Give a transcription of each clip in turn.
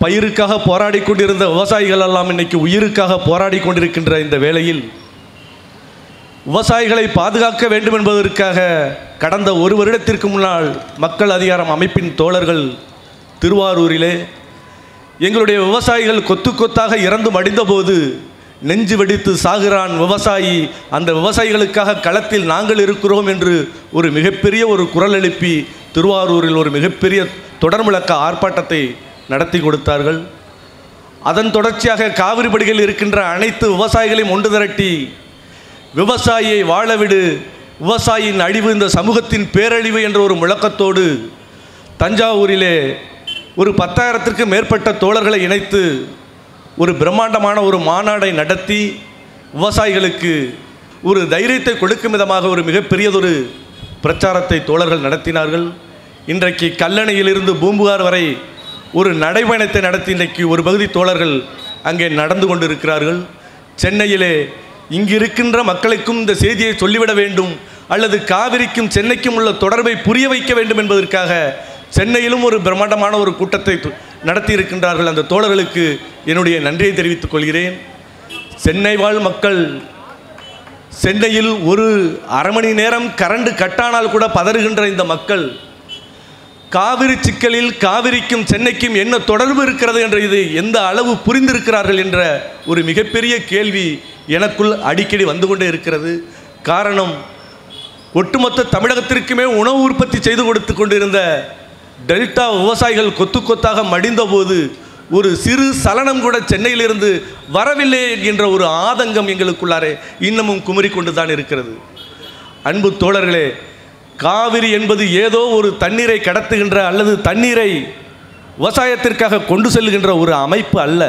பயிருக்காக போராடி கொண்டிருந்த விவசாயிகள் எல்லாம் இன்னைக்கு உயிருக்காக போராடி கொண்டிருக்கின்ற இந்த வேளையில் விவசாயிகளை பாதுகாக்க வேண்டும் என்பதற்காக கடந்த ஒரு வருடத்திற்கு முன்னால் மக்கள் அதிகாரம் அமைப்பின் தோழர்கள் திருவாரூரிலே எங்களுடைய விவசாயிகள் கொத்து கொத்தாக இறந்து மடிந்தபோது நெஞ்சு வெடித்து சாகிறான் விவசாயி, அந்த விவசாயிகளுக்காக களத்தில் நாங்கள் இருக்கிறோம் என்று ஒரு மிகப்பெரிய ஒரு குரல் எழுப்பி திருவாரூரில் ஒரு மிகப்பெரிய தொடர்முழக்க ஆர்ப்பாட்டத்தை நடத்தி கொடுத்தார்கள். அதன் தொடர்ச்சியாக காவிரிபடியில் இருக்கின்ற அனைத்து விவசாயிகளையும் ஒன்று திரட்டி விவசாயியை வாழவிடு, விவசாயியின் அழிவு இந்த சமூகத்தின் பேரழிவு என்ற ஒரு முழக்கத்தோடு தஞ்சாவூரிலே ஒரு 10,000த்திற்கு மேற்பட்ட தோழர்களை இணைத்து ஒரு பிரம்மாண்டமான ஒரு மாநாடை நடத்தி விவசாயிகளுக்கு ஒரு தைரியத்தை கொடுக்கும் விதமாக ஒரு மிகப்பெரியதொரு பிரச்சாரத்தை தோழர்கள் நடத்தினார்கள். இன்றைக்கு கல்லணையிலிருந்து பூம்புகார் வரை ஒரு நடைபயணத்தை நடத்தி இன்றைக்கு ஒரு பகுதி தோழர்கள் அங்கே நடந்து கொண்டிருக்கிறார்கள். சென்னையிலே இங்கு இருக்கின்ற மக்களுக்கும் இந்த செய்தியை சொல்லிவிட வேண்டும், அல்லது காவிரிக்கும் சென்னைக்கும் உள்ள தொடர்பை புரிய வைக்க வேண்டும் என்பதற்காக சென்னையிலும் ஒரு பிரம்மாண்டமான ஒரு கூட்டத்தை நடத்தி இருக்கின்றார்கள். அந்த தோழர்களுக்கு என்னுடைய நன்றியை தெரிவித்துக் கொள்கிறேன். சென்னை வாழ் மக்கள் சென்னையில் ஒரு அரை மணி நேரம் கரண்ட் கட்டானால் கூட பதறுகின்ற இந்த மக்கள் காவிரி சிக்கலில் காவிரிக்கும் சென்னைக்கும் என்ன தொடர்பு இருக்கிறது என்ற இது எந்த அளவு புரிந்திருக்கிறார்கள் என்ற ஒரு மிகப்பெரிய கேள்வி எனக்குள் அடிக்கடி வந்து கொண்டே இருக்கிறது. காரணம், ஒட்டுமொத்த தமிழகத்திற்குமே உணவு உற்பத்தி செய்து கொடுத்து கொண்டிருந்த டெல்டா விவசாயிகள் கொத்து கொத்தாக மடிந்தபோது ஒரு சிறு சலனம் கூட சென்னையிலிருந்து வரவில்லை என்கின்ற ஒரு ஆதங்கம் எங்களுக்குள்ளாரே இன்னமும் குமரி கொண்டு தான் இருக்கிறது. அன்பு தோழர்களே, காவிரி என்பது ஏதோ ஒரு தண்ணீரை கடத்துகின்ற அல்லது தண்ணீரை விவசாயத்திற்காக கொண்டு செல்கின்ற ஒரு அமைப்பு அல்ல.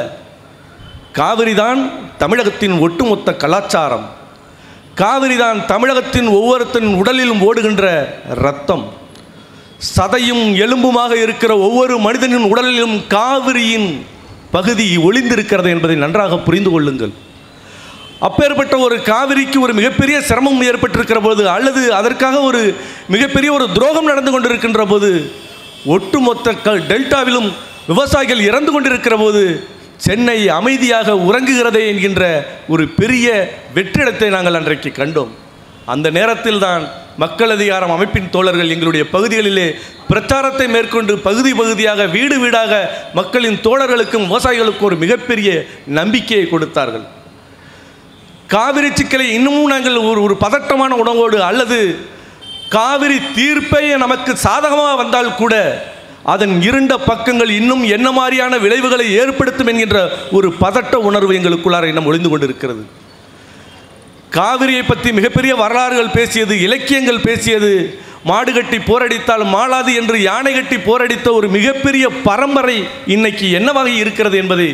காவிரி தான் தமிழகத்தின் ஒட்டுமொத்த கலாச்சாரம். காவிரி தான் தமிழகத்தின் ஒவ்வொருத்தன் உடலிலும் ஓடுகின்ற இரத்தம். சதையும் எலும்புமாக இருக்கிற ஒவ்வொரு மனிதனின் உடலிலும் காவிரியின் பகுதி ஒளிந்திருக்கிறது என்பதை நன்றாக புரிந்து கொள்ளுங்கள். அப்பேற்பட்ட ஒரு காவிரிக்கு ஒரு மிகப்பெரிய சிரமம் ஏற்பட்டிருக்கிற போது, அல்லது அதற்காக ஒரு மிகப்பெரிய ஒரு துரோகம் நடந்து கொண்டிருக்கின்ற போது, ஒட்டுமொத்த டெல்டாவிலும் விவசாயிகள் இறந்து கொண்டிருக்கிற போது சென்னை அமைதியாக உறங்குகிறதே என்கின்ற ஒரு பெரிய வெற்றிடத்தை நாங்கள் அன்றைக்கு கண்டோம். அந்த நேரத்தில் தான் மக்கள் அதிகாரம் அமைப்பின் தோழர்கள் எங்களுடைய பகுதிகளிலே பிரச்சாரத்தை மேற்கொண்டு பகுதி பகுதியாக வீடு வீடாக மக்களின் தோழர்களுக்கும் விவசாயிகளுக்கும் ஒரு மிகப்பெரிய நம்பிக்கையை கொடுத்தார்கள். காவிரி சிக்கலை இன்னமும் நாங்கள் ஒரு பதட்டமான உணவோடு, அல்லது காவிரி தீர்ப்பே நமக்கு சாதகமாக வந்தால் கூட அதன் இருண்ட பக்கங்கள் இன்னும் என்ன மாதிரியான விளைவுகளை ஏற்படுத்தும் என்கின்ற ஒரு பதட்ட உணர்வு எங்களுக்குள்ளார இன்னும் ஒளிந்து கொண்டிருக்கிறது. காவிரியை பற்றி மிகப்பெரிய வரலாறுகள் பேசியது, இலக்கியங்கள் பேசியது. மாடு கட்டி போரடித்தால் மாளாது என்று யானை கட்டி போரடித்த ஒரு மிகப்பெரிய பரம்பரை இன்னைக்கு என்னவாக இருக்கிறது என்பதை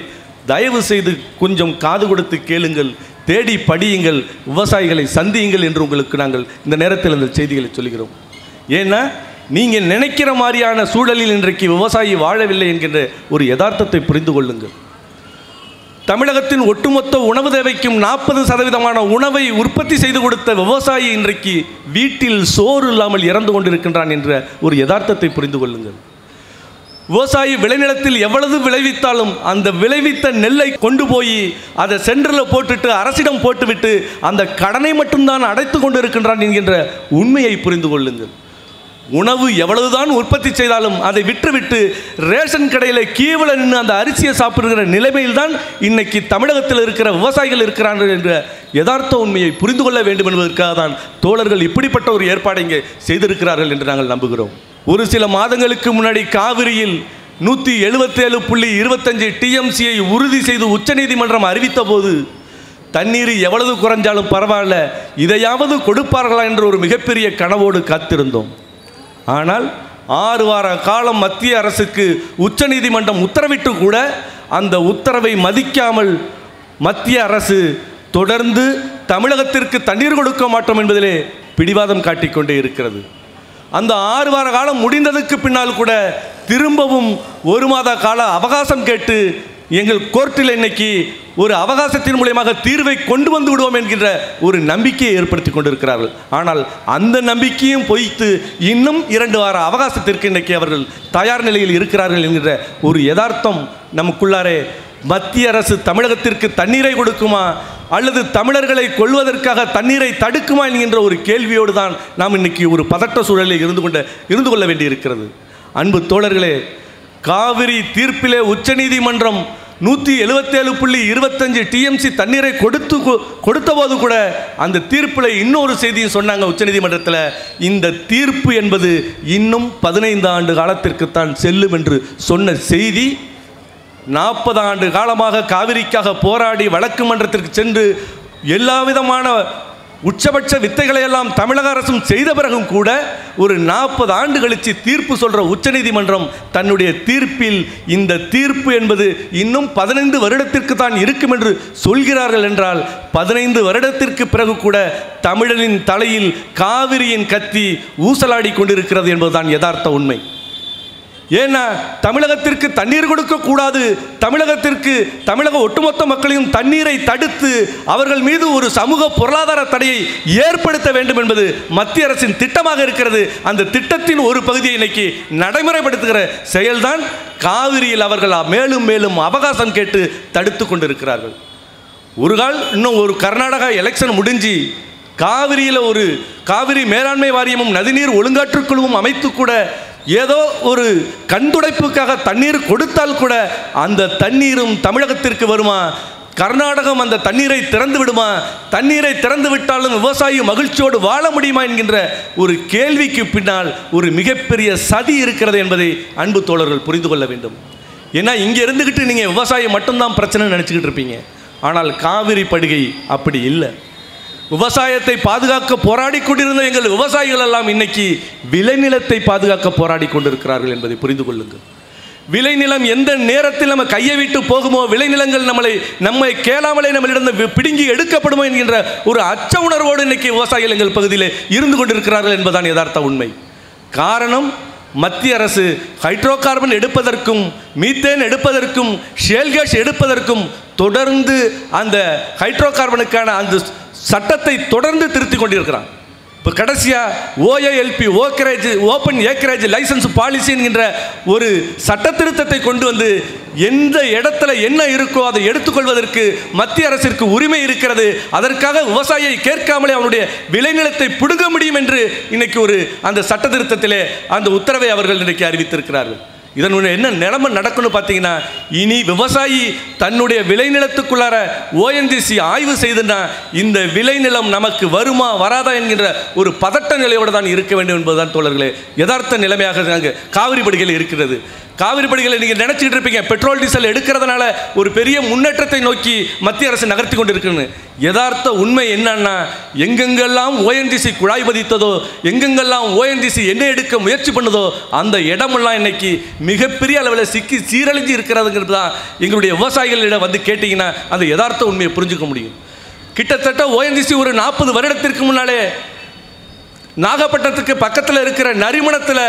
தயவு செய்து கொஞ்சம் காது கொடுத்து கேளுங்கள், தேடி படியுங்கள், விவசாயிகளை சந்தியுங்கள் என்று உங்களுக்கு நாங்கள் இந்த நேரத்தில் அந்த செய்திகளை சொல்கிறோம். ஏன்னா நீங்கள் நினைக்கிற மாதிரியான சூழலில் இன்றைக்கு விவசாயி வாழவில்லை என்கின்ற ஒரு யதார்த்தத்தை புரிந்து கொள்ளுங்கள். தமிழகத்தின் ஒட்டுமொத்த உணவு தேவைக்கும் 40% உணவை உற்பத்தி செய்து கொடுத்த விவசாயி இன்றைக்கு வீட்டில் சோறு இல்லாமல் இறந்து கொண்டிருக்கின்றான் என்ற ஒரு யதார்த்தத்தை புரிந்து கொள்ளுங்கள். விவசாயி விளைநிலத்தில் எவ்வளவு விளைவித்தாலும் அந்த விளைவித்த நெல்லை கொண்டு போய் அதை சென்டரில் போட்டுட்டு அரசிடம் போட்டுவிட்டு அந்த கடனை மட்டும்தான் அடைத்து கொண்டு இருக்கின்றான் என்கின்ற உண்மையை புரிந்து கொள்ளுங்கள். உணவு எவ்வளவுதான் உற்பத்தி செய்தாலும் அதை விட்டுவிட்டு ரேஷன் கடையில் கீழே நின்று அந்த அரிசியை சாப்பிடுகிற நிலைமையில் தான் இன்னைக்கு தமிழகத்தில் இருக்கிற விவசாயிகள் இருக்கிறார்கள் என்ற யதார்த்த உண்மையை புரிந்து கொள்ள வேண்டும் என்பதற்காக தான் தோழர்கள் இப்படிப்பட்ட ஒரு ஏற்பாடை இங்கே செய்திருக்கிறார்கள் என்று நாங்கள் நம்புகிறோம். ஒரு சில மாதங்களுக்கு முன்னாடி காவிரியில் 177.25 TMCயை உறுதி செய்து உச்சநீதிமன்றம் அறிவித்த போது தண்ணீர் எவ்வளவு குறைஞ்சாலும் பரவாயில்ல, இதையாவது கொடுப்பார்களா என்ற ஒரு மிகப்பெரிய கனவோடு காத்திருந்தோம். ஆனால் 6 வார காலம் மத்திய அரசுக்கு உச்சநீதிமன்றம் உத்தரவிட்டு கூட அந்த உத்தரவை மதிக்காமல் மத்திய அரசு தொடர்ந்து தமிழகத்திற்கு தண்ணீர் கொடுக்க மாட்டோம் என்பதிலே பிடிவாதம் காட்டிக்கொண்டே இருக்கிறது. அந்த 6 வார காலம் முடிந்ததுக்கு பின்னால் கூட திரும்பவும் 1 மாத கால அவகாசம் கேட்டு எங்கள் கோர்ட்டில் இன்னைக்கு ஒரு அவகாசத்தின் மூலமாக தீர்வை கொண்டு வந்து விடுவோம் என்கின்ற ஒரு நம்பிக்கையை ஏற்படுத்தி கொண்டிருக்கிறார்கள். ஆனால் அந்த நம்பிக்கையும் பொய்த்து இன்னும் 2 வார அவகாசத்திற்கு இன்னைக்கு அவர்கள் தயார் நிலையில் இருக்கிறார்கள் என்கின்ற ஒரு யதார்த்தம் நமக்குள்ளாரே மத்திய அரசு தமிழகத்திற்கு தண்ணீரை கொடுக்குமா அல்லது தமிழர்களை கொள்வதற்காக தண்ணீரை தடுக்குமா என்கின்ற ஒரு கேள்வியோடு தான் நாம் இன்னைக்கு ஒரு பதட்ட சூழலில் இருந்து கொள்ள வேண்டியிருக்கிறது. அன்பு தோழர்களே, காவிரி தீர்ப்பிலே உச்சநீதிமன்றம் 177.25 TMC தண்ணீரை கொடுத்த போது கூட அந்த தீர்ப்பில் இன்னொரு செய்தியும் சொன்னாங்க உச்சநீதிமன்றத்தில். இந்த தீர்ப்பு என்பது இன்னும் 15 ஆண்டு காலத்திற்குத்தான் செல்லும் என்று சொன்ன செய்தி 40 ஆண்டு காலமாக காவிரிக்காக போராடி வழக்கு மன்றத்திற்கு சென்று எல்லா விதமான உச்சபட்ச வித்தைகளை எல்லாம் தமிழக அரசும் செய்த பிறகும் கூட ஒரு 40 ஆண்டு கழித்து தீர்ப்பு சொல்கிற உச்சநீதிமன்றம் தன்னுடைய தீர்ப்பில் இந்த தீர்ப்பு என்பது இன்னும் 15 வருடத்திற்கு தான் இருக்கும் என்று சொல்கிறார்கள் என்றால் 15 வருடத்திற்கு பிறகு கூட தமிழனின் தலையில் காவிரியின் கத்தி ஊசலாடி கொண்டிருக்கிறது என்பதுதான் யதார்த்த உண்மை. ஏன்னா தமிழகத்திற்கு தண்ணீர் கொடுக்கக்கூடாது, தமிழக ஒட்டுமொத்த மக்களையும் தண்ணீரை தடுத்து அவர்கள் மீது ஒரு சமூக பொருளாதார தடையை ஏற்படுத்த வேண்டும் என்பது மத்திய அரசின் திட்டமாக இருக்கிறது. அந்த திட்டத்தின் ஒரு பகுதியை இன்னைக்கு நடைமுறைப்படுத்துகிற செயல்தான் காவிரியில் அவர்கள் மேலும் மேலும் அவகாசம் கேட்டு தடுத்து கொண்டிருக்கிறார்கள். ஒரு கால் இன்னும் ஒரு கர்நாடகா எலெக்ஷன் முடிஞ்சு காவிரியில் ஒரு காவிரி மேலாண்மை வாரியமும் நதிநீர் ஒழுங்காற்றுக்குழுவும் அமைத்து கூட ஏதோ ஒரு கண்துடைப்புக்காக தண்ணீர் கொடுத்தால் கூட அந்த தண்ணீரும் தமிழகத்திற்கு வருமா? கர்நாடகம் அந்த தண்ணீரை திறந்து விடுமா? தண்ணீரை திறந்து விட்டாலும் விவசாயி மகிழ்ச்சியோடு வாழ முடியுமா என்கின்ற ஒரு கேள்விக்கு பின்னால் ஒரு மிகப்பெரிய சதி இருக்கிறது என்பதை அன்பு தோழர்கள் புரிந்து கொள்ள வேண்டும். ஏன்னா இங்கே இருந்துக்கிட்டு நீங்கள் விவசாயம் மட்டும்தான் பிரச்சனை நினச்சிக்கிட்டு இருப்பீங்க. ஆனால் காவிரி படுகை அப்படி இல்லை. விவசாயத்தை பாதுகாக்க போராடி கொண்டிருந்த எங்கள் விவசாயிகள் எல்லாம் இன்னைக்கு விளைநிலத்தை பாதுகாக்க போராடி கொண்டிருக்கிறார்கள் என்பதை புரிந்து கொள்ளுங்கள். விளைநிலம் எந்த நேரத்தில் நம்ம கையை விட்டு போகுமோ, விளைநிலங்கள் நம்மை கேளாமலே நம்மளிடம் பிடுங்கி எடுக்கப்படுமோ என்கின்ற ஒரு அச்ச உணர்வோடு இன்னைக்கு விவசாயிகள் எங்கள் பகுதியில் இருந்து கொண்டிருக்கிறார்கள் என்பதுதான் யதார்த்த உண்மை. காரணம், மத்திய அரசு ஹைட்ரோ கார்பன் எடுப்பதற்கும் மீத்தேன் எடுப்பதற்கும் ஷேல் கேஸ் எடுப்பதற்கும் தொடர்ந்து அந்த ஹைட்ரோ கார்பனுக்கான அந்த சட்டத்தை தொடர்ந்து திருத்திக் கொண்டிருக்கிறான். இப்போ கடைசியாக OALP open acreage licence policy என்கின்ற ஒரு சட்ட திருத்தத்தை கொண்டு வந்து எந்த இடத்துல என்ன இருக்கோ அதை எடுத்துக்கொள்வதற்கு மத்திய அரசிற்கு உரிமை இருக்கிறது. அதற்காக விவசாயியை கேட்காமலே அவனுடைய விளைநிலத்தை பிடுங்க முடியும் என்று இன்னைக்கு ஒரு அந்த சட்ட திருத்தத்திலே அந்த உத்தரவை அவர்கள் இன்றைக்கு அறிவித்திருக்கிறார்கள். இதனுடைய என்ன நிலைமை நடக்கும்னு பார்த்தீங்கன்னா, இனி விவசாயி தன்னுடைய விளைநிலத்துக்குள்ளார ONGC ஆய்வு செய்துன்னா இந்த விளைநிலம் நமக்கு வருமா வராதா என்கின்ற ஒரு பதட்ட நிலையோடு தான் இருக்க வேண்டும் என்பதுதான் தோழர்களே யதார்த்த நிலைமையாக அங்கே காவிரி படுகையில் இருக்கிறது. காவிரி படுகையில் நீங்கள் நினச்சிக்கிட்டு இருப்பீங்க பெட்ரோல் டீசல் எடுக்கிறதுனால ஒரு பெரிய முன்னேற்றத்தை நோக்கி மத்திய அரசு நகர்த்தி கொண்டு இருக்குன்னு. யதார்த்த உண்மை என்னன்னா, எங்கெங்கெல்லாம் ONGC குழாய் பதித்ததோ, எங்கெங்கெல்லாம் ONGC எண்ணெய் எடுக்க முயற்சி பண்ணதோ அந்த இடமெல்லாம் இன்னைக்கு மிகப்பெரிய அளவில் சிக்கி சீரழிஞ்சு இருக்கிறதுங்கிறது தான் எங்களுடைய விவசாயிகளிடம் வந்து கேட்டிங்கன்னா அந்த யதார்த்த உண்மையை புரிஞ்சுக்க முடியும். கிட்டத்தட்ட ONGC ஒரு 40 வருடத்திற்கு முன்னாலே நாகப்பட்டினத்துக்கு பக்கத்தில் இருக்கிற நரிமணத்தில்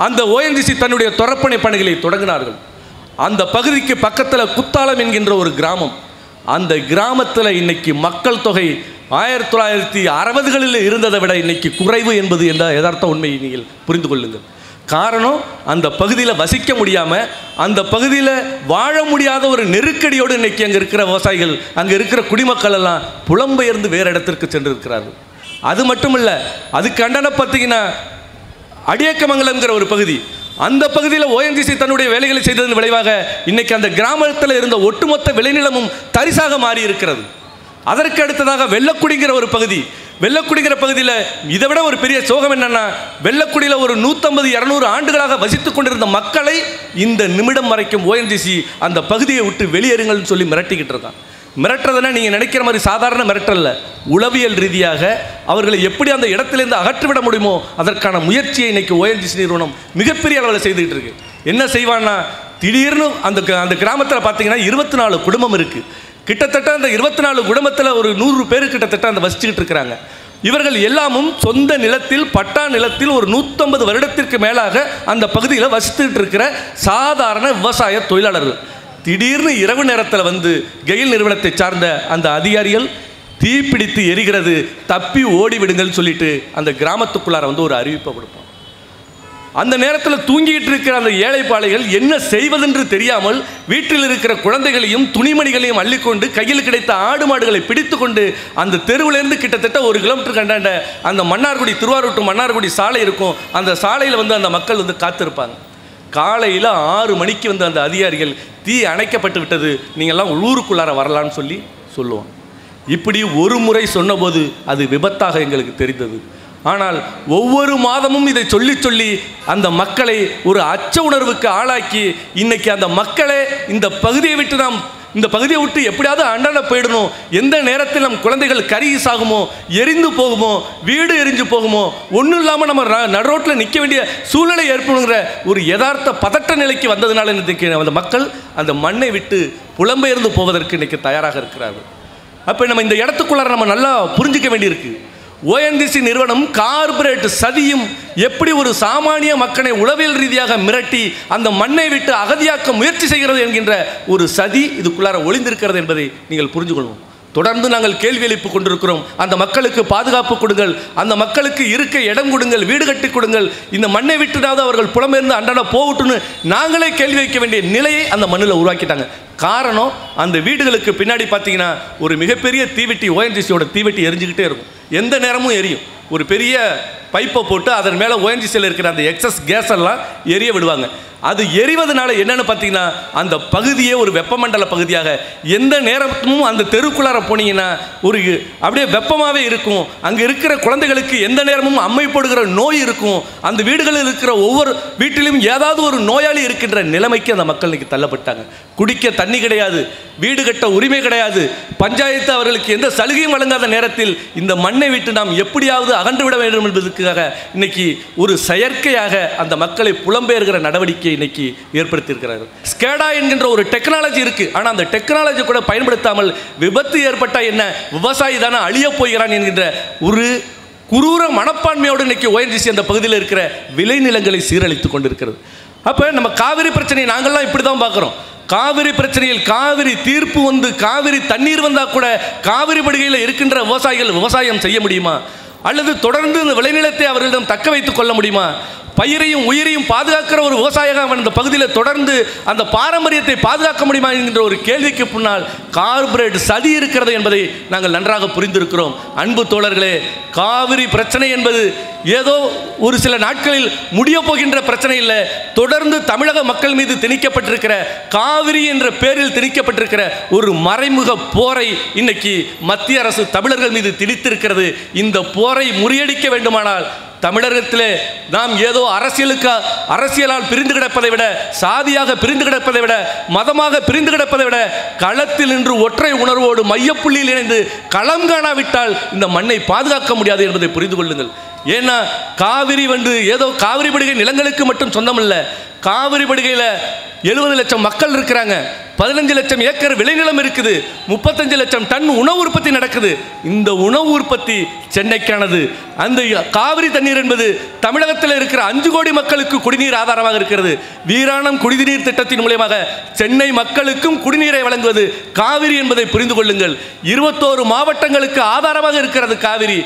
அந்த ONGC தன்னுடைய துறப்பணி பணிகளை தொடங்கினார்கள். அந்த பகுதிக்கு பக்கத்தில் குத்தாலம் என்கின்ற ஒரு கிராமம். அந்த கிராமத்தில் இன்னைக்கு மக்கள் தொகை 1960களில் இருந்ததை விட இன்னைக்கு குறைவு என்பது என்ற யதார்த்த உண்மையை நீங்கள் புரிந்து கொள்ளுங்கள். காரணம், அந்த பகுதியில் வசிக்க முடியாமல், அந்த பகுதியில் வாழ முடியாத ஒரு நெருக்கடியோடு இன்னைக்கு அங்கே இருக்கிற விவசாயிகள், அங்கே இருக்கிற குடிமக்கள் எல்லாம் புலம்பெயர்ந்து வேறு இடத்திற்கு சென்றிருக்கிறார்கள். அது மட்டும் இல்லை, அதுக்கு அண்டான பார்த்தீங்கன்னா அடியக்கமங்கலம்ங்கிற ஒரு பகுதி, அந்த பகுதியில் ONGC தன்னுடைய வேலைகளை செய்ததன் விளைவாக இன்னைக்கு அந்த கிராமத்தில் இருந்த ஒட்டுமொத்த விளைநிலமும் தரிசாக மாறி இருக்கிறது. அதற்கு அடுத்ததாக வெள்ளக்குடிங்கிற ஒரு பகுதி, வெள்ளக்குடிங்கிற பகுதியில் இதை விட ஒரு பெரிய சோகம் என்னன்னா, வெள்ளக்குடியில் ஒரு 150-200 ஆண்டுகளாக வசித்துக் கொண்டிருந்த மக்களை இந்த நிமிடம் வரைக்கும் ONGC அந்த பகுதியை விட்டு வெளியேறுங்கள்னு சொல்லி மிரட்டிக்கிட்டு இருக்கான். மிரட்டுறதுன்னா நீங்கள் நினைக்கிற மாதிரி சாதாரண மிரட்டல்ல, உளவியல் ரீதியாக அவர்களை எப்படி அந்த இடத்திலிருந்து அகற்றிவிட முடியுமோ அதற்கான முயற்சியை இன்னைக்கு ONGC நிறுவனம் மிகப்பெரிய அளவில் செய்துக்கிட்டு இருக்கு. என்ன செய்வான்னா, திடீர்னு அந்த கிராமத்தில் பார்த்தீங்கன்னா 24 குடும்பம் இருக்குது. கிட்டத்தட்ட அந்த 24 குடும்பத்தில் ஒரு 100 பேர் கிட்டத்தட்ட அந்த வசிச்சுக்கிட்டு இருக்கிறாங்க. இவர்கள் எல்லாமும் சொந்த நிலத்தில், பட்டா நிலத்தில் ஒரு 150 வருடத்திற்கு மேலாக அந்த பகுதியில் வசித்துக்கிட்டு இருக்கிற சாதாரண விவசாய தொழிலாளர்கள். திடீர்னு இரவு நேரத்தில் வந்து கெயில் நிறுவனத்தை சார்ந்த அந்த அதிகாரிகள் தீப்பிடித்து எரிகிறது, தப்பி ஓடிவிடுங்கள் சொல்லிட்டு அந்த கிராமத்துக்குள்ளார வந்து ஒரு அறிவிப்பை கொடுப்போம். அந்த நேரத்தில் தூங்கிட்டு இருக்கிற அந்த ஏழைப்பாளைகள் என்ன செய்வதென்று தெரியாமல் வீட்டில் இருக்கிற குழந்தைகளையும் துணிமணிகளையும் அள்ளிக்கொண்டு கையில் கிடைத்த ஆடு மாடுகளை பிடித்து கொண்டு அந்த தெருவிலேருந்து கிட்டத்தட்ட 1 கிலோமீட்டர் கண்டாண்ட அந்த மன்னார்குடி, திருவாரூர் டு மன்னார்குடி சாலை இருக்கும். அந்த சாலையில் வந்து அந்த மக்கள் வந்து காத்திருப்பாங்க. காலையில் 6 மணிக்கு வந்து அந்த அதிகாரிகள் தீ அணைக்கப்பட்டு விட்டது, நீங்கள்லாம் ஊருக்குள்ளார வரலான்னு சொல்லுவோம். இப்படி ஒரு முறை சொன்னபோது அது விபத்தாக எங்களுக்கு தெரிந்தது. ஆனால் ஒவ்வொரு மாதமும் இதை சொல்லி சொல்லி அந்த மக்களை ஒரு அச்ச உணர்வுக்கு ஆளாக்கி இன்னைக்கு அந்த மக்களே இந்த பகுதியை விட்டு எப்படியாவது அண்டாட போயிடணும், எந்த நேரத்தில் நம் குழந்தைகள் கருகி சாகுமோ, எரிந்து போகுமோ, வீடு எரிஞ்சு போகுமோ, ஒன்றும் இல்லாமல் நம்ம நடுரோட்டில் நிற்க வேண்டிய சூழ்நிலை ஏற்படுங்கிற ஒரு யதார்த்த பதட்ட நிலைக்கு வந்ததுனால இன்றைக்கு அந்த மக்கள் அந்த மண்ணை விட்டு புலம்பெயர்ந்து போவதற்கு இன்றைக்கி தயாராக இருக்கிறார்கள். அப்போ நம்ம இந்த இடத்துக்குள்ளார நம்ம நல்லா புரிஞ்சிக்க வேண்டியிருக்கு. ONGC நிறுவனம் கார்ப்பரேட் சதியும் எப்படி ஒரு சாமானிய மக்களை உளவியல் ரீதியாக மிரட்டி அந்த மண்ணை விட்டு அகதியாக்க முயற்சி செய்கிறது என்கின்ற ஒரு சதி இதுக்குள்ளார ஒளிந்திருக்கிறது என்பதை நீங்கள் புரிஞ்சு கொள்வோம். தொடர்ந்து நாங்கள் கேள்வி எழுப்பி கொண்டிருக்கிறோம். அந்த மக்களுக்கு பாதுகாப்பு கொடுங்கள், அந்த மக்களுக்கு இருக்க இடம் கொடுங்கள், வீடு கட்டி கொடுங்கள், இந்த மண்ணை விட்டுடாவது அவர்கள் புலம்பெயர்ந்து அன்றாட போகட்டும்னு நாங்களே கேள்வி வைக்க வேண்டிய நிலையை அந்த மண்ணில் உருவாக்கிட்டாங்க. காரணம், அந்த வீடுகளுக்கு பின்னாடி பார்த்தீங்கன்னா ஒரு மிகப்பெரிய தீவெட்டி, ONGCயோட தீவெட்டி எரிஞ்சுக்கிட்டே இருக்கும், எந்த நேரமும் எரியும். ஒரு பெரிய பைப்பை போட்டு அதன் மேலே ONGCயில் இருக்கிற அந்த எக்ஸஸ் கேஸ் எல்லாம் எரிய விடுவாங்க. அது எரிவதனால என்னன்னு பார்த்தீங்கன்னா அந்த பகுதியே ஒரு வெப்பமண்டல பகுதியாக எந்த நேரமும் அந்த தெருக்குள்ளார போனீங்கன்னா ஒரு அப்படியே வெப்பமாகவே இருக்கும். அங்கே இருக்கிற குழந்தைகளுக்கு எந்த நேரமும் அம்மை போடுகிற நோய் இருக்கும். அந்த வீடுகளில் இருக்கிற ஒவ்வொரு வீட்டிலும் ஏதாவது ஒரு நோயாளி இருக்கின்ற நிலைமைக்கு அந்த மக்கள் இன்னைக்கு தள்ளப்பட்டாங்க. குடிக்க தண்ணி கிடையாது, வீடு கட்ட உரிமை கிடையாது, பஞ்சாயத்து அவர்களுக்கு எந்த சலுகையும் வழங்காத நேரத்தில் இந்த மண்ணை விட்டு நாம் எப்படியாவது அகன்று விட வேண்டும் என்பதற்காக இன்னைக்கு ஒரு செயற்கையாக அந்த மக்களை புலம்பெயர்கிற நடவடிக்கை இன்னைக்கு ஏற்படுத்தி இருக்கிறார்கள். ஸ்கேடா என்கின்ற ஒரு டெக்னாலஜி இருக்கு, ஆனால் அந்த டெக்னாலஜி கூட பயன்படுத்தாமல் விபத்து ஏற்பட்டா என்ன, விவசாயி தானே அழிய போகிறான் என்கின்ற ஒரு குரூர மனப்பான்மையோடு இன்னைக்கு ONGC அந்த பகுதியில் இருக்கிற விளைநிலங்களை சீரழித்து கொண்டிருக்கிறது. அப்போ நம்ம காவிரி பிரச்சனை நாங்கள்லாம் இப்படி தான் பார்க்குறோம். காவிரி பிரச்சனையில் காவிரி தீர்ப்பு வந்து காவிரி தண்ணீர் வந்தால் கூட காவிரி படுகையில் இருக்கின்ற விவசாயிகள் விவசாயம் செய்ய முடியுமா, அல்லது தொடர்ந்து இந்த விளைநிலத்தை அவர்களிடம் தக்க வைத்துக் கொள்ள முடியுமா? பயிரையும் உயிரையும் பாதுகாக்கிற ஒரு விவசாயியாக அவன் இந்த பகுதியில் தொடர்ந்து அந்த பாரம்பரியத்தை பாதுகாக்க முடியுமா என்கின்ற ஒரு கேள்விக்கு பின்னால் கார்ப்பரேட் சதி இருக்கிறது என்பதை நாங்கள் நன்றாக புரிந்திருக்கிறோம். அன்பு தோழர்களே, காவிரி பிரச்சனை என்பது ஏதோ ஒரு சில நாட்களில் முடிய போகின்ற பிரச்சனை இல்லை. தொடர்ந்து தமிழக மக்கள் மீது திணிக்கப்பட்டிருக்கிற காவிரி என்ற பேரில் திணிக்கப்பட்டிருக்கிற ஒரு மறைமுக போரை இன்னைக்கு மத்திய அரசு தமிழர்கள் மீது திணித்திருக்கிறது. இந்த போரை முறியடிக்க வேண்டுமானால் தமிழகத்திலே நாம் ஏதோ அரசியலால் பிரிந்து கிடப்பதை விட, சாதியாக பிரிந்து கிடப்பதை விட, மதமாக பிரிந்து கிடப்பதை விட களத்தில் நின்று ஒற்றை உணர்வோடு மையப்புள்ளியில் இணைந்து களம் காணாவிட்டால் இந்த மண்ணை பாதுகாக்க முடியாது என்பதை புரிந்து கொள்ளுங்கள். ஏன்னா காவிரி வந்து ஏதோ காவிரி படுகை நிலங்களுக்கு மட்டும் சொந்தமில்ல. காவிரி படுகையில் 70 லட்சம் மக்கள் இருக்கிறாங்க, 15 லட்சம் ஏக்கர் விளைநிலம் இருக்குது, 35 லட்சம் டன் உணவு உற்பத்தி நடக்குது. இந்த உணவு உற்பத்தி சென்னைக்கானது. அந்த காவிரி தண்ணீர் என்பது தமிழகத்தில் இருக்கிற 5 கோடி மக்களுக்கு குடிநீர் ஆதாரமாக இருக்கிறது. வீராணம் குடிநீர் திட்டத்தின் மூலமாக சென்னை மக்களுக்கும் குடிநீரை வழங்குவது காவிரி என்பதை புரிந்து கொள்ளுங்கள். 21 மாவட்டங்களுக்கு ஆதாரமாக இருக்கிறது காவிரி.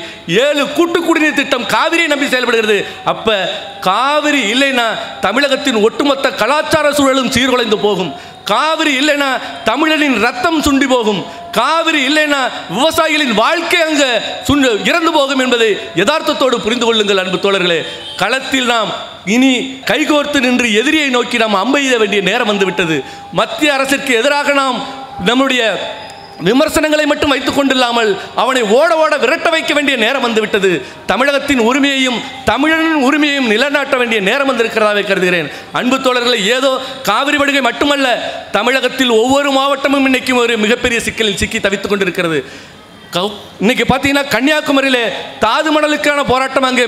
7 கூட்டு குடிநீர் திட்டம் காவிரியை நம்பி செயல்படுகிறது. அப்ப காவிரி இல்லைன்னா தமிழகத்தின் ஒட்டுமொத்த கலாச்சார சூழலும் சீர்குலைந்து போகும். காவிரி இல்லைன்னா தமிழனின் ரத்தம் சுண்டி போகும். காவிரி இல்லைன்னா விவசாயிகளின் வாழ்க்கை அங்கே இறந்து போகும் என்பதை யதார்த்தத்தோடு புரிந்து கொள்ளுங்கள். அன்பு தோழர்களே, களத்தில் நாம் இனி கைகோர்த்து நின்று எதிரியை நோக்கி நாம் அம்பெய்த வேண்டிய நேரம் வந்துவிட்டது. மத்திய அரசிற்கு எதிராக நாம் நம்முடைய விமர்சனங்களை மட்டும் வைத்துக் கொண்டில்லாமல் அவனை ஓட ஓட விரட்ட வைக்க வேண்டிய நேரம் வந்துவிட்டது. தமிழகத்தின் உரிமையையும் தமிழனின் உரிமையையும் நிலைநாட்ட வேண்டிய நேரம் வந்திருக்கிறதாவே கருதுகிறேன். அன்பு தோழர்களை, ஏதோ காவிரி படுகை மட்டுமல்ல, தமிழகத்தில் ஒவ்வொரு மாவட்டமும் இன்னைக்கு ஒரு மிகப்பெரிய சிக்கலில் சிக்கி தவித்துக் கொண்டிருக்கிறது. இன்னைக்கு பார்த்தீங்கன்னா கன்னியாகுமரியிலே தாது மணலுக்கான போராட்டம் அங்கே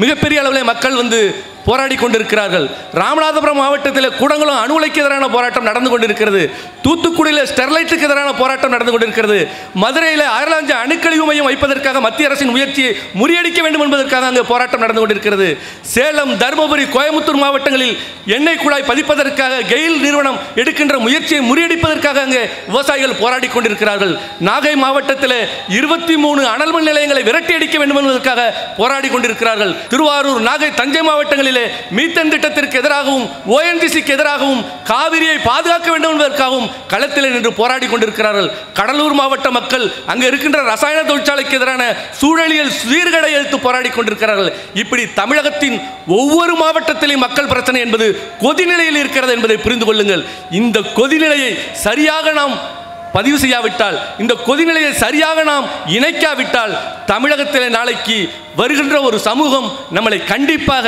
மிகப்பெரிய அளவில் மக்கள் வந்து போராடி கொண்டிருக்கிறார்கள். ராமநாதபுரம் மாவட்டத்தில் கூடங்குளம் அணு உலைக்கு எதிரான போராட்டம் நடந்து கொண்டிருக்கிறது. தூத்துக்குடியில் ஸ்டெர்லைட்டுக்கு எதிரான போராட்டம் நடந்து கொண்டிருக்கிறது. மதுரையில் அயர்லாந்து அணுக்கழிவு மையம் வைப்பதற்காக மத்திய அரசின் முயற்சியை முறியடிக்க வேண்டும் என்பதற்காக அங்கே போராட்டம் நடந்து கொண்டிருக்கிறது. சேலம், தருமபுரி, கோயம்புத்தூர் மாவட்டங்களில் எண்ணெய் குழாய் பதிப்பதற்காக கெயில் நிறுவனம் எடுக்கின்ற முயற்சியை முறியடிப்பதற்காக அங்கே விவசாயிகள் போராடி கொண்டிருக்கிறார்கள். நாகை மாவட்டத்தில் 23 அனல் மின் நிலையங்களை விரட்டி அடிக்க வேண்டும் என்பதற்காக போராடி கொண்டிருக்கிறார்கள். திருவாரூர், நாகை, தஞ்சை மாவட்டங்களிலே மீத்தேன் திட்டத்திற்கு எதிராகவும் ONGCக்கு எதிராகவும் காவிரியை பாதுகாக்க வேண்டும் என்பதற்காகவும் களத்தில் நின்று போராடி கொண்டிருக்கிறார்கள். கடலூர் மாவட்ட மக்கள் அங்கு இருக்கின்ற ரசாயன தொழிற்சாலைக்கு எதிரான சூழலியல் சீர்கேடை எதிர்த்து போராடி கொண்டிருக்கிறார்கள். இப்படி தமிழகத்தின் ஒவ்வொரு மாவட்டத்திலும் மக்கள் பிரச்சனை என்பது கொதிநிலையில் இருக்கிறது என்பதை புரிந்து கொள்ளுங்கள். இந்த கொதிநிலையை சரியாக நாம் பதிவு செய்யாவிட்டால், இந்த கொதிநிலையை சரியாக நாம் இணைக்காவிட்டால், தமிழகத்தில் நாளைக்கு வருகின்ற ஒரு சமூகம் நம்மளை கண்டிப்பாக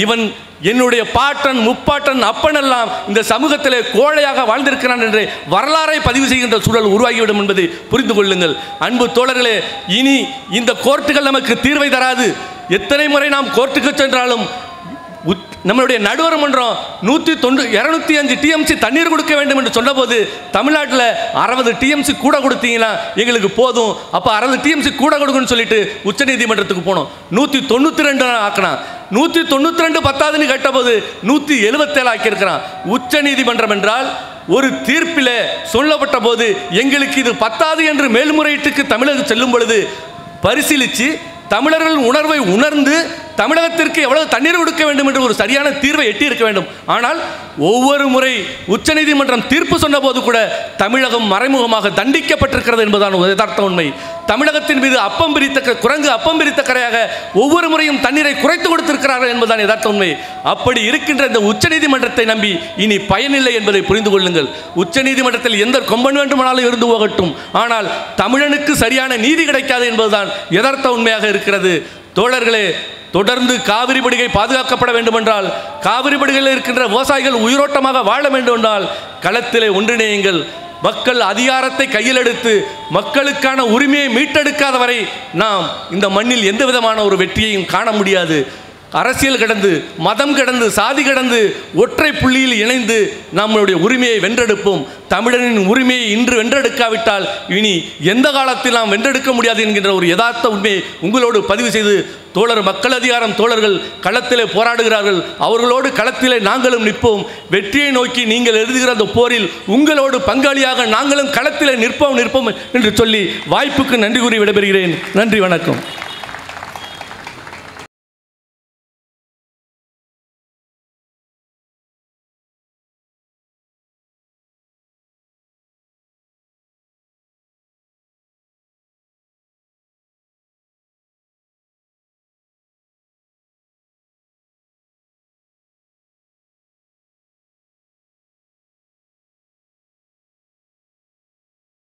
இவன் என்னுடைய பாட்டன், முப்பாட்டன், அப்பனெல்லாம் இந்த சமூகத்திலே கோழையாக வாழ்ந்திருக்கிறான் என்று வரலாறை பதிவு செய்கின்ற சூழல் உருவாகிவிடும் என்பதை புரிந்து கொள்ளுங்கள். அன்பு தோழர்களே, இனி இந்த கோர்ட்டுகள் நமக்கு தீர்வை தராது. எத்தனை முறை நாம் கோர்ட்டுக்கு சென்றாலும் நம்மளுடைய நடுவர் மன்றம் 205 TMC தண்ணீர் கொடுக்க வேண்டும் என்று சொன்னபோது தமிழ்நாட்டில் 60 TMC கூட கொடுத்தீங்கன்னா எங்களுக்கு போதும், அப்போ 60 TMC கூட கொடுக்குன்னு சொல்லிட்டு உச்சநீதிமன்றத்துக்கு போனோம். 192 ஆக்கினா, 192 பத்தாதுன்னு கேட்டபோது 177 ஆக்கியிருக்கிறான். உச்சநீதிமன்றம் என்றால் ஒரு தீர்ப்பில் சொல்லப்பட்ட போது எங்களுக்கு இது பத்தாது என்று மேல்முறையீட்டுக்கு தமிழகம் செல்லும் பொழுது பரிசீலித்து தமிழர்கள் உணர்வை உணர்ந்து தமிழகத்திற்கு எவ்வளவு தண்ணீர் கொடுக்க வேண்டும் என்று ஒரு சரியான தீர்வை எட்டி இருக்க வேண்டும். ஆனால் ஒவ்வொரு முறை உச்சநீதிமன்றம் தீர்ப்பு சொன்ன போது கூட தமிழகம் மறைமுகமாக தண்டிக்கப்பட்டிருக்கிறது என்பதுதான் யதார்த்த உண்மை. தமிழகத்தின் மீது அப்பம் பிரித்த குரங்கு அப்பம் பிரித்த கரையாக ஒவ்வொரு முறையும் தண்ணீரை குறைத்து கொடுத்திருக்கிறார்கள் என்பதுதான் யதார்த்த உண்மை. அப்படி இருக்கின்ற இந்த உச்சநீதிமன்றத்தை நம்பி இனி பயனில்லை என்பதை புரிந்து கொள்ளுங்கள். உச்சநீதிமன்றத்தில் எந்த கொம்பன் வேண்டுமானாலும் இருந்து போகட்டும், ஆனால் தமிழனுக்கு சரியான நீதி கிடைக்காது என்பதுதான் யதார்த்த உண்மையாக இருக்கிறது. தோழர்களே, தொடர்ந்து காவிரி படுகை பாதுகாக்கப்பட வேண்டுமென்றால், காவிரி படுகையில் இருக்கின்ற விவசாயிகள் உயிரோட்டமாக வாழ வேண்டும் என்றால் களத்திலே ஒன்றிணையுங்கள். மக்கள் அதிகாரத்தை கையில் எடுத்து மக்களுக்கான உரிமையை மீட்டெடுக்காத வரை நாம் இந்த மண்ணில் எந்த விதமான ஒரு வெற்றியையும் காண முடியாது. அரசியல் கடந்து, மதம் கடந்து, சாதி கடந்து ஒற்றை புள்ளியில் இணைந்து நம்மளுடைய உரிமையை வென்றெடுப்போம். தமிழனின் உரிமையை இன்று வென்றெடுக்காவிட்டால் இனி எந்த காலத்தில் நாம் வென்றெடுக்க முடியாது என்கின்ற ஒரு யதார்த்த உண்மையை உங்களோடு பதிவு செய்து, தோழர் மக்கள் அதிகாரம் தோழர்கள் களத்திலே போராடுகிறார்கள், அவர்களோடு களத்திலே நாங்களும் நிற்போம். வெற்றியை நோக்கி நீங்கள் எழுதுகிற அந்த போரில் உங்களோடு பங்காளியாக நாங்களும் களத்திலே நிற்போம் என்று சொல்லி வாய்ப்புக்கு நன்றி கூறி விடைபெறுகிறேன். நன்றி, வணக்கம்.